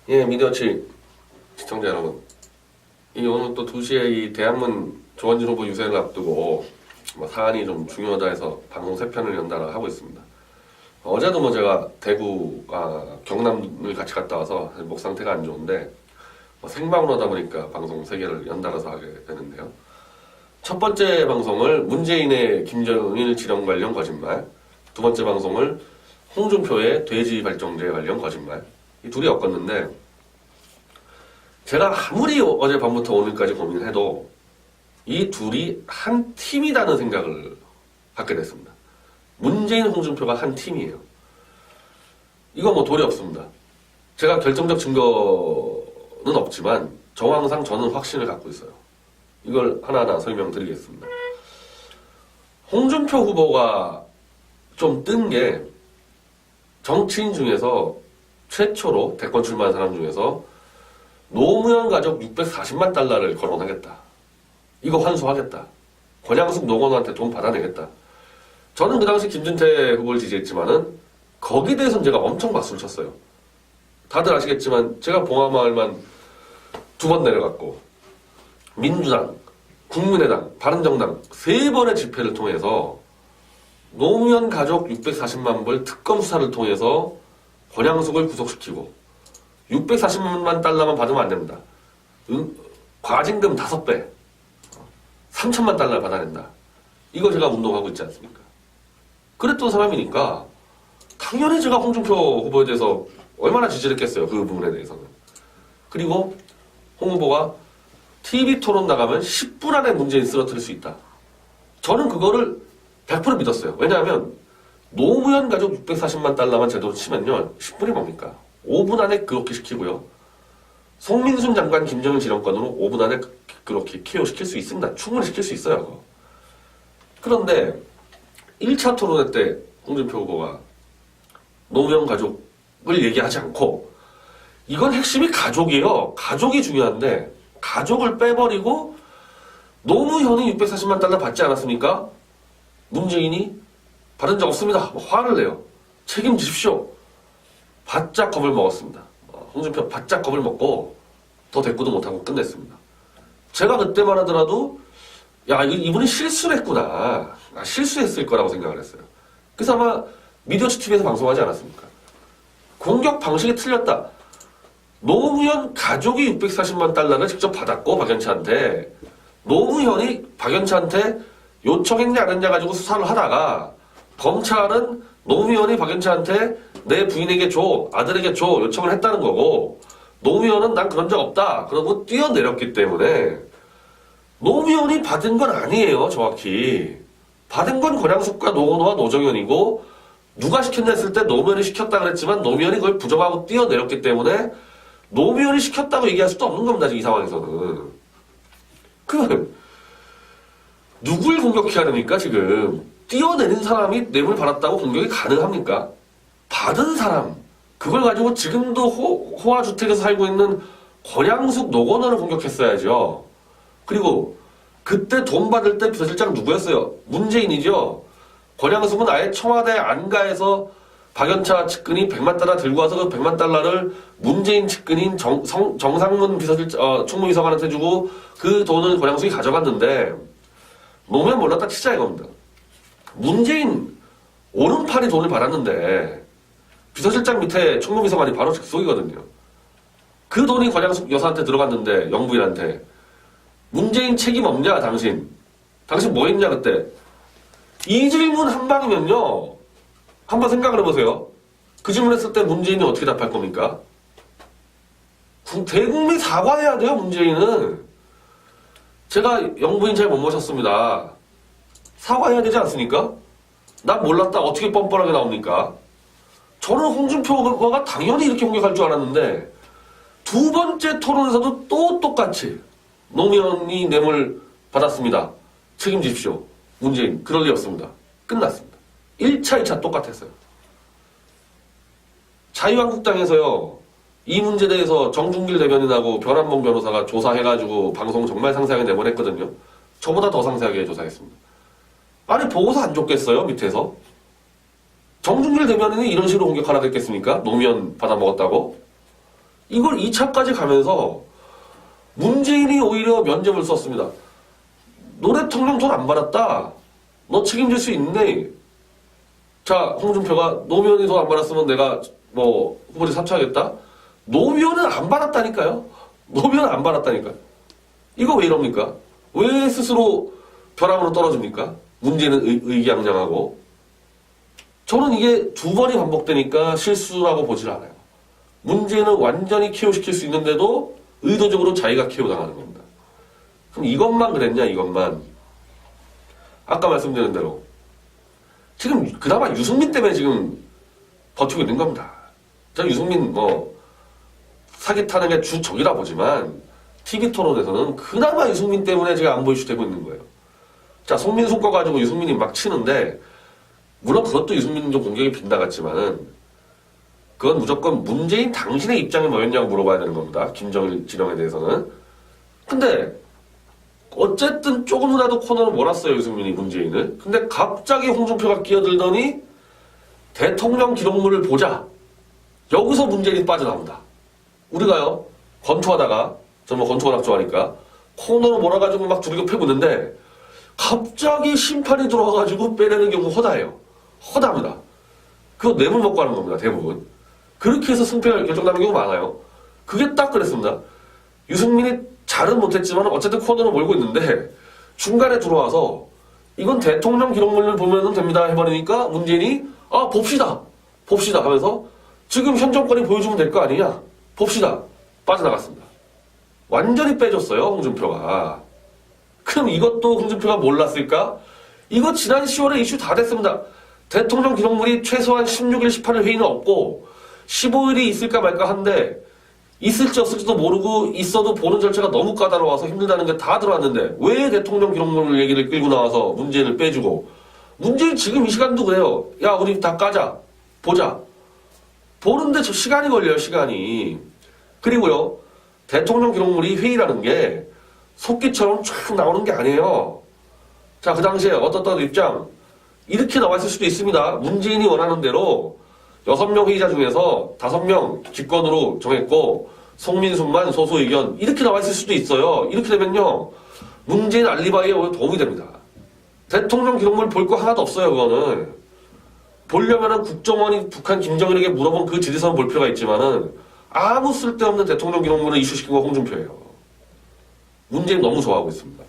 예, 미디어치 시청자 여러분. 오늘 또 2시에 이 대한문 조원진 후보 유세를 앞두고 사안이 좀 중요하다 해서 방송 3편을 연달아 하고 있습니다. 어제도 제가 대구, 경남을 같이 갔다 와서 목 상태가 안 좋은데 생방으로 하다 보니까 방송 3개를 연달아서 하게 되는데요. 첫 번째 방송을 문재인의 김정일 지령 관련 거짓말, 두 번째 방송을 홍준표의 돼지 발정제 관련 거짓말, 이 둘이 엮었는데 제가 아무리 어제 밤부터 오늘까지 고민을 해도 이 둘이 한 팀이라는 생각을 갖게 됐습니다. 문재인, 홍준표가 한 팀이에요. 이거 도리 없습니다. 제가 결정적 증거는 없지만 정황상 저는 확신을 갖고 있어요. 이걸 하나하나 설명드리겠습니다. 홍준표 후보가 좀 뜬 게 정치인 중에서 최초로 대권 출마한 사람 중에서 노무현 가족 640만 달러를 거론하겠다. 이거 환수하겠다. 권양숙 노건호한테 돈 받아내겠다. 저는 그 당시 김준태 후보를 지지했지만은 거기에 대해서는 제가 엄청 박수를 쳤어요. 다들 아시겠지만 제가 봉하마을만 2번 내려갔고 민주당, 국민의당, 바른정당 3번의 집회를 통해서 노무현 가족 640만 불 특검 수사를 통해서 권양숙을 구속시키고 640만 달러만 받으면 안 됩니다. 과징금 5배, 3천만 달러를 받아낸다. 이거 제가 운동하고 있지 않습니까? 그랬던 사람이니까 당연히 제가 홍준표 후보에 대해서 얼마나 지지를 했겠어요. 그 부분에 대해서는. 그리고 홍 후보가 TV 토론 나가면 10분 안에 문재인 쓰러뜨릴 수 있다. 저는 그거를 100% 믿었어요. 왜냐하면 노무현 가족 640만 달러만 제대로 치면요. 10분이 뭡니까? 5분 안에 그렇게 시키고요. 송민순 장관 김정일 지령권으로 5분 안에 그렇게 KO 시킬 수 있습니다. 충분히 시킬 수 있어요. 그거. 그런데 1차 토론회 때 홍준표 후보가 노무현 가족을 얘기하지 않고 이건 핵심이 가족이에요. 가족이 중요한데 가족을 빼버리고 노무현이 640만 달러 받지 않았습니까? 문재인이 받은 적 없습니다. 화를 내요. 책임지십시오. 바짝 겁을 먹었습니다. 홍준표 바짝 겁을 먹고 더 대꾸도 못하고 끝냈습니다. 제가 그때만 하더라도 야 이분이 실수를 했구나. 실수했을 거라고 생각을 했어요. 그래서 아마 미디어치 TV에서 방송하지 않았습니까? 공격 방식이 틀렸다. 노무현 가족이 640만 달러를 직접 받았고 박연차한테 노무현이 박연차한테 요청했냐 안 했냐 가지고 수사를 하다가 검찰은 노무현이 박연차한테 내 부인에게 줘, 아들에게 줘 요청을 했다는 거고 노무현은 난 그런 적 없다. 그러고 뛰어내렸기 때문에 노무현이 받은 건 아니에요. 정확히. 받은 건 권양숙과 노건호와 노정현이고 누가 시켰냐 했을 때 노무현이 시켰다 그랬지만 노무현이 그걸 부정하고 뛰어내렸기 때문에 노무현이 시켰다고 얘기할 수도 없는 겁니다. 지금 이 상황에서는. 누굴 공격해야 됩니까 지금? 뛰어내린 사람이 뇌물 받았다고 공격이 가능합니까? 받은 사람, 그걸 가지고 지금도 호화주택에서 살고 있는 권양숙 노건호를 공격했어야죠. 그리고 그때 돈 받을 때 비서실장 누구였어요? 문재인이죠. 권양숙은 아예 청와대 안가에서 박연차 측근이 100만 달러 들고 와서 그 100만 달러를 문재인 측근인 정상문 총무비서관한테 주고 그 돈을 권양숙이 가져갔는데 노무현 몰랐다 치자 이겁니다. 문재인 오른팔이 돈을 받았는데 비서실장 밑에 총무비서관이 바로 직속이거든요. 그 돈이 권양숙 여사한테 들어갔는데 영부인한테 문재인 책임 없냐 당신? 당신 뭐 했냐 그때? 이 질문 한 방이면요. 한번 생각을 해보세요. 그 질문 했을 때 문재인이 어떻게 답할 겁니까? 대국민 사과해야 돼요 문재인은. 제가 영부인 잘 못 모셨습니다. 사과해야 되지 않습니까? 난 몰랐다. 어떻게 뻔뻔하게 나옵니까? 저는 홍준표 후보가 당연히 이렇게 공격할 줄 알았는데 두 번째 토론에서도 또 똑같이 노무현이 뇌물 받았습니다. 책임지십시오. 문재인 그럴 리 없습니다. 끝났습니다. 1차, 2차 똑같았어요. 자유한국당에서요. 이 문제에 대해서 정준길 대변인하고 변한봉 변호사가 조사해가지고 방송 정말 상세하게 내보냈거든요. 저보다 더 상세하게 조사했습니다. 아니 보고서 안 줬겠어요? 밑에서? 정준길 대변인이 이런 식으로 공격하라 했겠습니까? 노무현 받아먹었다고? 이걸 2차까지 가면서 문재인이 오히려 면접을 썼습니다. 노 대통령 돈 안 받았다. 너 책임질 수 있네. 자, 홍준표가 노무현이 돈 안 받았으면 내가 뭐 후보지 사퇴하겠다. 노무현은 안 받았다니까요. 노무현은 안 받았다니까요. 이거 왜 이럽니까? 왜 스스로 벼랑으로 떨어집니까? 문제는 의기양양하고. 저는 이게 두 번이 반복되니까 실수라고 보질 않아요. 문제는 완전히 KO시킬 수 있는데도 의도적으로 자기가 KO당하는 겁니다. 그럼 이것만 그랬냐, 이것만. 아까 말씀드린 대로. 지금 그나마 유승민 때문에 지금 버티고 있는 겁니다. 저 유승민 사기 타는 게 주 적이라 보지만 TV 토론에서는 그나마 유승민 때문에 제가 안보 이슈 되고 있는 거예요. 자, 송민수 거 가지고 유승민이 막 치는데 물론 그것도 유승민 좀 공격이 빗나갔지만은 그건 무조건 문재인 당신의 입장이 뭐였냐고 물어봐야 되는 겁니다. 김정일 지령에 대해서는. 근데 어쨌든 조금이라도 코너를 몰았어요, 유승민이 문재인을. 근데 갑자기 홍준표가 끼어들더니 대통령 기록물을 보자. 여기서 문재인이 빠져나온다. 우리가요, 권투하다가, 저는 뭐 권투 워낙 좋아하니까, 코너로 몰아가지고 막 두들겨 패고 있는데, 갑자기 심판이 들어와가지고 빼내는 경우 허다해요. 허다합니다. 그거 뇌물 먹고 하는 겁니다, 대부분. 그렇게 해서 승패가 결정나는 경우가 많아요. 그게 딱 그랬습니다. 유승민이 잘은 못했지만 어쨌든 코너로 몰고 있는데, 중간에 들어와서, 이건 대통령 기록물을 보면 됩니다 해버리니까 문재인이, 봅시다 하면서, 지금 현 정권이 보여주면 될 거 아니냐? 봅시다. 빠져나갔습니다. 완전히 빼줬어요, 홍준표가. 그럼 이것도 홍준표가 몰랐을까? 이거 지난 10월에 이슈 다 됐습니다. 대통령 기록물이 최소한 16일, 18일 회의는 없고 15일이 있을까 말까 한데 있을지 없을지도 모르고 있어도 보는 절차가 너무 까다로워서 힘들다는 게 다 들어왔는데 왜 대통령 기록물 얘기를 끌고 나와서 문재인을 빼주고 문재인 지금 이 시간도 그래요. 야, 우리 다 까자. 보자. 보는데 저 시간이 걸려요, 시간이. 그리고요, 대통령 기록물이 회의라는 게 속기처럼 쫙 나오는 게 아니에요. 자, 그 당시에 어떤 입장, 이렇게 나와 있을 수도 있습니다. 문재인이 원하는 대로 6명 회의자 중에서 5명 기권으로 정했고, 송민순만 소수 의견, 이렇게 나와 있을 수도 있어요. 이렇게 되면요, 문재인 알리바이에 도움이 됩니다. 대통령 기록물 볼 거 하나도 없어요, 그거는. 보려면은 국정원이 북한 김정일에게 물어본 그 지리선을 볼 필요가 있지만은 아무 쓸데없는 대통령 기록물을 이슈시킨 건 홍준표예요. 문재인 너무 좋아하고 있습니다.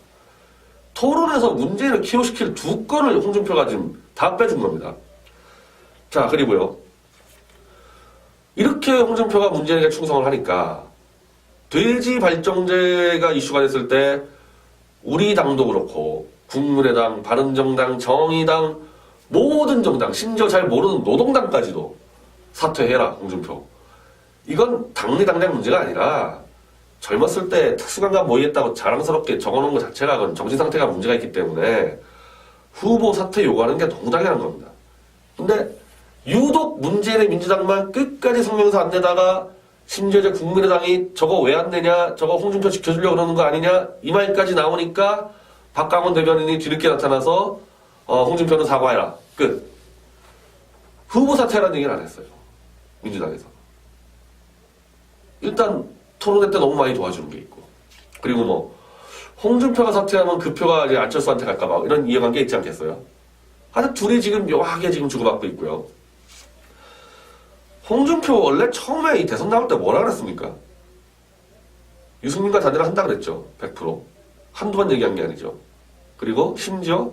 토론에서 문재인을 키워시킬 두 건을 홍준표가 지금 다 빼준 겁니다. 자, 그리고요. 이렇게 홍준표가 문재인에게 충성을 하니까 돼지 발정제가 이슈가 됐을 때 우리 당도 그렇고 국민의당, 바른정당, 정의당 모든 정당, 심지어 잘 모르는 노동당까지도 사퇴해라, 홍준표. 이건 당리 당량 문제가 아니라 젊었을 때 특수강간 모의했다고 자랑스럽게 적어놓은 것 자체가 그건 정신상태가 문제가 있기 때문에 후보 사퇴 요구하는 게 너무 당연한 겁니다. 근데 유독 문재인의 민주당만 끝까지 성명서 안 내다가 심지어 이제 국민의당이 저거 왜 안 내냐, 저거 홍준표 지켜주려고 그러는 거 아니냐, 이 말까지 나오니까 박강원 대변인이 뒤늦게 나타나서 홍준표는 사과해라. 끝. 후보 사퇴라는 얘기는 안 했어요. 민주당에서. 일단 토론회 때 너무 많이 도와주는 게 있고. 그리고 뭐 홍준표가 사퇴하면 그 표가 이제 안철수한테 갈까 봐 이런 이해관계 있지 않겠어요? 하여튼 둘이 지금 묘하게 지금 주고받고 있고요. 홍준표 원래 처음에 이 대선 나올 때 뭐라 그랬습니까? 유승민과 단일화 한다 그랬죠. 100%. 한두 번 얘기한 게 아니죠. 그리고 심지어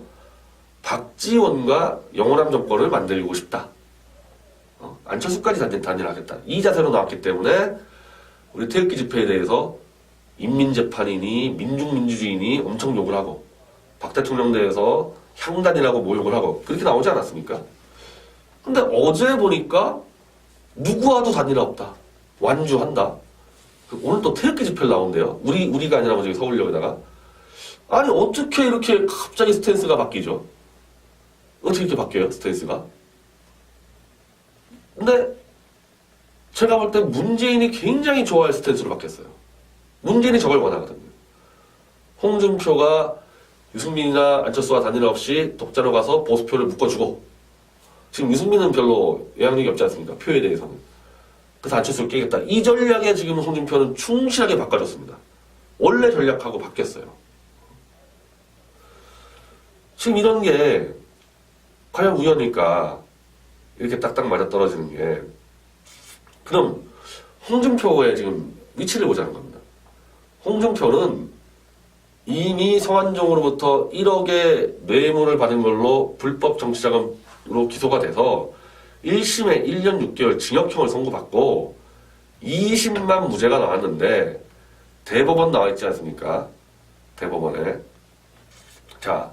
박지원과 영원한 정권을 만들고 싶다. 안철수까지 단일하겠다. 이 자세로 나왔기 때문에 우리 태극기 집회에 대해서 인민재판이니 민중민주주의니 엄청 욕을 하고 박 대통령 대해서 향단이라고 모욕을 하고 그렇게 나오지 않았습니까? 근데 어제 보니까 누구와도 단일화 없다. 완주한다. 오늘 또 태극기 집회를 나온대요. 우리가 아니라 저기 서울역에다가. 아니 어떻게 이렇게 갑자기 스탠스가 바뀌죠? 어떻게 이렇게 바뀌어요, 스탠스가? 근데 제가 볼 때 문재인이 굉장히 좋아할 스탠스로 바뀌었어요. 문재인이 저걸 원하거든요. 홍준표가 유승민이나 안철수와 단일화 없이 독자로 가서 보수표를 묶어주고 지금 유승민은 별로 영향력이 없지 않습니까? 표에 대해서는. 그래서 안철수를 깨겠다. 이 전략에 지금 홍준표는 충실하게 바꿔줬습니다. 원래 전략하고 바뀌었어요. 지금 이런 게 과연 우연일까? 이렇게 딱딱 맞아떨어지는 게. 그럼 홍준표의 지금 위치를 보자는 겁니다. 홍준표는 이미 성완종으로부터 1억의 뇌물을 받은 걸로 불법 정치자금으로 기소가 돼서 1심에 1년 6개월 징역형을 선고받고 20만 무죄가 나왔는데 대법원 나와 있지 않습니까? 대법원에. 자,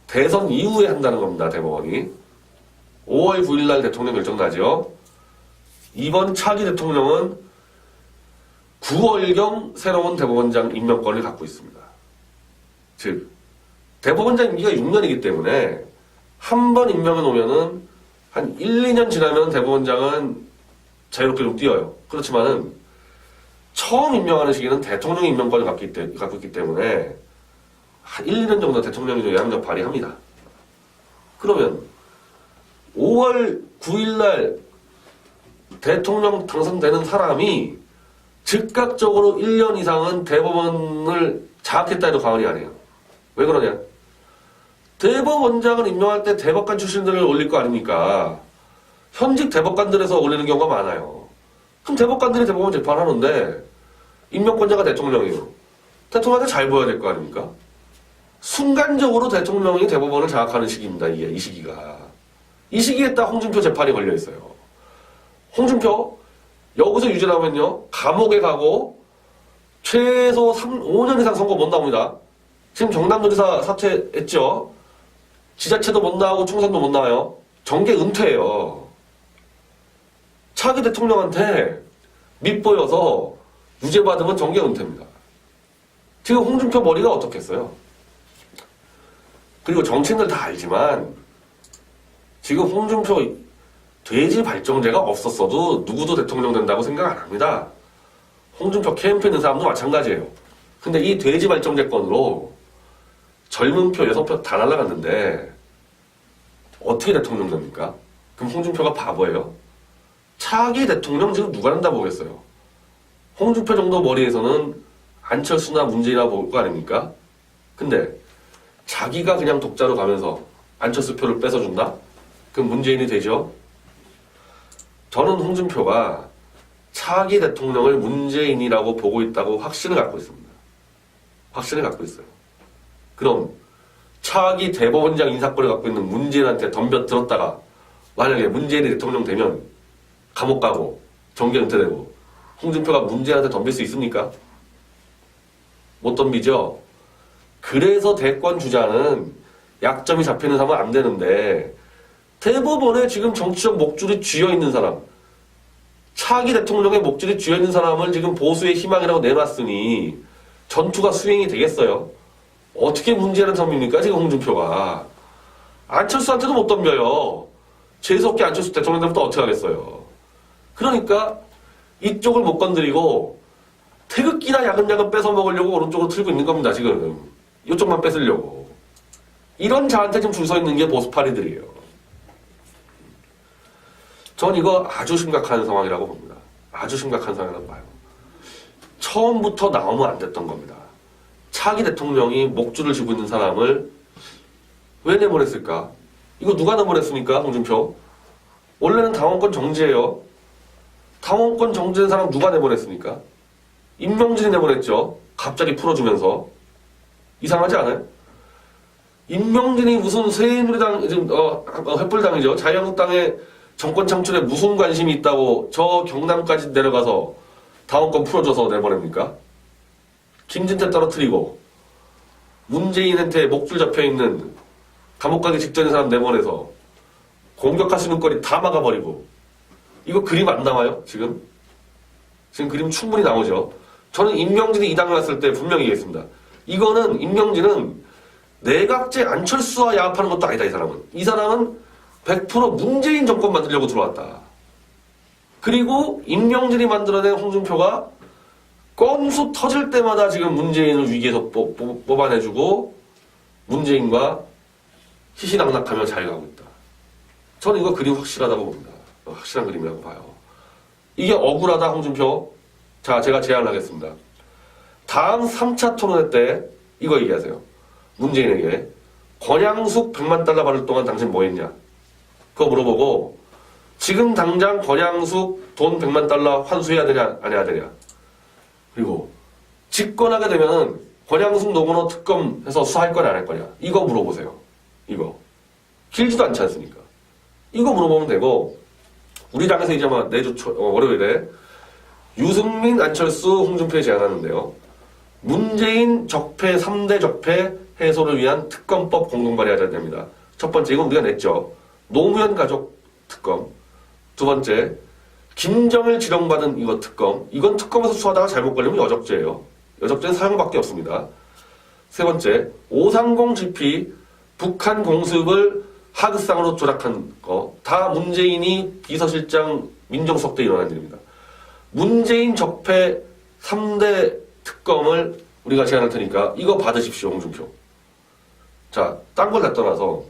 대선 이후에 한다는 겁니다. 대법원이. 5월 9일 날 대통령 결정 나죠. 이번 차기 대통령은 9월경 새로운 대법원장 임명권을 갖고 있습니다. 즉, 대법원장 임기가 6년이기 때문에 한 번 임명해 놓으면은 한 1, 2년 지나면 대법원장은 자유롭게 좀 뛰어요. 그렇지만은 처음 임명하는 시기는 대통령 임명권을 갖고 있기 때문에 한 1, 2년 정도 대통령이 좀 영향력 발휘합니다. 그러면 5월 9일 날 대통령 당선되는 사람이 즉각적으로 1년 이상은 대법원을 장악했다 해도 과언이 아니에요. 왜 그러냐? 대법원장을 임명할 때 대법관 출신들을 올릴 거 아닙니까? 현직 대법관들에서 올리는 경우가 많아요. 그럼 대법관들이 대법원 재판하는데 임명권자가 대통령이에요. 대통령한테 잘 보여야 될 거 아닙니까? 순간적으로 대통령이 대법원을 장악하는 시기입니다. 이 시기가. 이 시기에 딱 홍준표 재판이 걸려 있어요. 홍준표 여기서 유죄 나오면요 감옥에 가고 최소 5년 이상 선고 못 나옵니다. 지금 경남도지사 사퇴했죠. 지자체도 못 나오고 총선도 못 나와요. 정계 은퇴예요. 차기 대통령한테 밑보여서 유죄 받으면 정계 은퇴입니다. 지금 홍준표 머리가 어떻겠어요? 그리고 정치인들 다 알지만 지금 홍준표 돼지 발정제가 없었어도 누구도 대통령 된다고 생각 안 합니다. 홍준표 캠페인 는 사람도 마찬가지예요. 근데 이 돼지 발정제건으로 젊은 표, 여성 표 다 날라갔는데 어떻게 대통령 됩니까? 그럼 홍준표가 바보예요? 차기 대통령 지금 누가 된다 보겠어요? 홍준표 정도 머리에서는 안철수나 문재인이라고 볼 거 아닙니까? 근데 자기가 그냥 독자로 가면서 안철수 표를 뺏어준다? 그럼 문재인이 되죠? 저는 홍준표가 차기 대통령을 문재인이라고 보고 있다고 확신을 갖고 있습니다. 확신을 갖고 있어요. 그럼 차기 대법원장 인사권을 갖고 있는 문재인한테 덤벼들었다가 만약에 문재인이 대통령 되면 감옥 가고 정계 은퇴되고 홍준표가 문재인한테 덤빌 수 있습니까? 못 덤비죠? 그래서 대권 주자는 약점이 잡히는 사람은 안 되는데 대법원에 지금 정치적 목줄이 쥐어있는 사람, 차기 대통령의 목줄이 쥐어있는 사람을 지금 보수의 희망이라고 내놨으니 전투가 수행이 되겠어요? 어떻게 문제는 덤입니까? 지금 홍준표가. 안철수한테도 못 덤벼요. 재수없게 안철수 대통령 되면 또 어떻게 하겠어요? 그러니까 이쪽을 못 건드리고 태극기나 야금야금 뺏어 먹으려고 오른쪽으로 틀고 있는 겁니다. 지금. 이쪽만 뺏으려고. 이런 자한테 지금 줄 서 있는 게 보수파리들이에요. 전 이거 아주 심각한 상황이라고 봅니다. 아주 심각한 상황이라고 봐요. 처음부터 나오면 안 됐던 겁니다. 차기 대통령이 목줄을 쥐고 있는 사람을 왜 내보냈을까? 이거 누가 내보냈습니까? 홍준표? 원래는 당원권 정지예요. 당원권 정지된 사람 누가 내보냈습니까? 임명진이 내보냈죠. 갑자기 풀어주면서. 이상하지 않아요? 임명진이 무슨 새누리당, 지금 횃불당이죠. 자유한국당의 정권 창출에 무슨 관심이 있다고 저 경남까지 내려가서 당원권 풀어줘서 내보냅니까? 김진태 떨어뜨리고 문재인한테 목줄 잡혀있는 감옥 가기 직전인 사람 내보내서 공격할 수 있는 거리 다 막아버리고 이거 그림 안 나와요? 지금 그림 충분히 나오죠. 저는 임명진이 이 당에 왔을 때 분명히 얘기했습니다. 이거는 임명진은 내각제 안철수와 야합하는 것도 아니다. 이 사람은 100% 문재인 정권 만들려고 들어왔다. 그리고 임명진이 만들어낸 홍준표가 건수 터질 때마다 지금 문재인을 위기에서 뽑아내주고 문재인과 희희낙낙하며 잘 가고 있다. 저는 이거 그림 확실하다고 봅니다. 확실한 그림이라고 봐요. 이게 억울하다 홍준표. 자, 제가 제안을 하겠습니다. 다음 3차 토론회 때 이거 얘기하세요. 문재인에게 권양숙 100만 달러 받을 동안 당신 뭐 했냐? 그거 물어보고 지금 당장 권양숙 돈 100만 달러 환수해야 되냐 안 해야 되냐? 그리고 집권하게 되면 권양숙 노건호 특검 해서 수사할 거냐 안 할 거냐? 이거 물어보세요. 이거 길지도 않지 않습니까? 이거 물어보면 되고 우리 당에서 이제 아마 내주 월요일에 유승민, 안철수, 홍준표에 제안하는데요. 문재인 적폐 3대 적폐 해소를 위한 특검법 공동 발의하자 됩니다. 첫 번째 이건 우리가 냈죠. 노무현 가족 특검. 두 번째 김정일 지령받은 이거 특검. 이건 특검에서 수사하다가 잘못 걸리면 여적죄예요. 여적죄는 사형밖에 없습니다. 세 번째 530 GP 북한 공습을 하극상으로 조작한 거. 다 문재인이 비서실장 민정수석 때 일어난 일입니다. 문재인 적폐 3대 특검을 우리가 제안할 테니까 이거 받으십시오, 홍준표. 자, 딴 걸 다 떠나서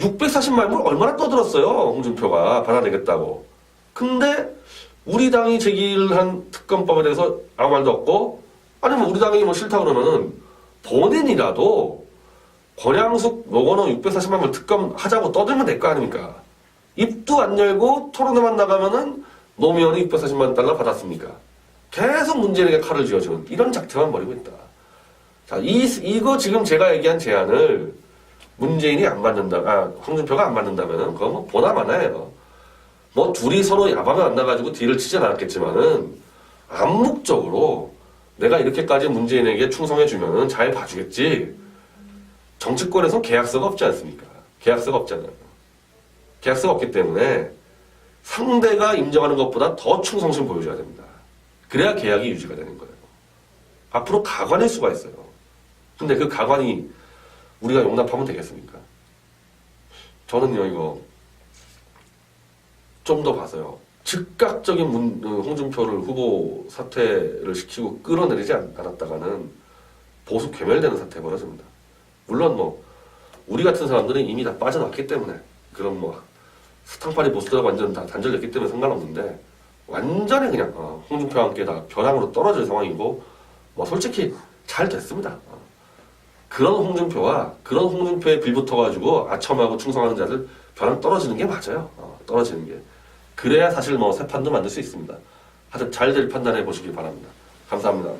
640만 뭘 얼마나 떠들었어요, 홍준표가 받아내겠다고. 근데 우리 당이 제기한 특검법에 대해서 아무 말도 없고 아니면 우리 당이 뭐 싫다 그러면은 본인이라도 권양숙 노건호 640만 명 특검 하자고 떠들면 될 거 아닙니까? 입도 안 열고 토론회만 나가면은 노무현이 640만 달러 받았습니까? 계속 문재인에게 칼을 쥐어주는 이런 작태만 벌이고 있다. 자, 이거 지금 제가 얘기한 제안을 문재인이 안 받는다, 홍준표가 안 받는다면은 그건 뭐 보나마나예요. 뭐 둘이 서로 야밤에 만나가지고 딜을 치진 않았겠지만은 암묵적으로 내가 이렇게까지 문재인에게 충성해주면은 잘 봐주겠지. 정치권에서 계약서가 없지 않습니까? 계약서가 없잖아요. 계약서가 없기 때문에 상대가 인정하는 것보다 더 충성심 보여줘야 됩니다. 그래야 계약이 유지가 되는 거예요. 앞으로 가관일 수가 있어요. 근데 그 가관이 우리가 용납하면 되겠습니까? 저는요, 이거 좀 더 봐서요. 즉각적인 홍준표를 후보 사퇴를 시키고 끌어내리지 않았다가는 보수 괴멸되는 사태가 벌어집니다. 물론 뭐 우리 같은 사람들은 이미 다 빠져나왔기 때문에 그런 뭐 스탕파리 보스가 완전 다 단절됐기 때문에 상관없는데 완전히 그냥 홍준표와 함께 다 벼랑으로 떨어질 상황이고 뭐 솔직히 잘 됐습니다. 그런 홍준표와 그런 홍준표에 빌붙어가지고 아첨하고 충성하는 자들 벼랑 떨어지는 게 맞아요. 떨어지는 게. 그래야 사실 뭐 새 판도 만들 수 있습니다. 하여튼 잘 될 판단해 보시길 바랍니다. 감사합니다.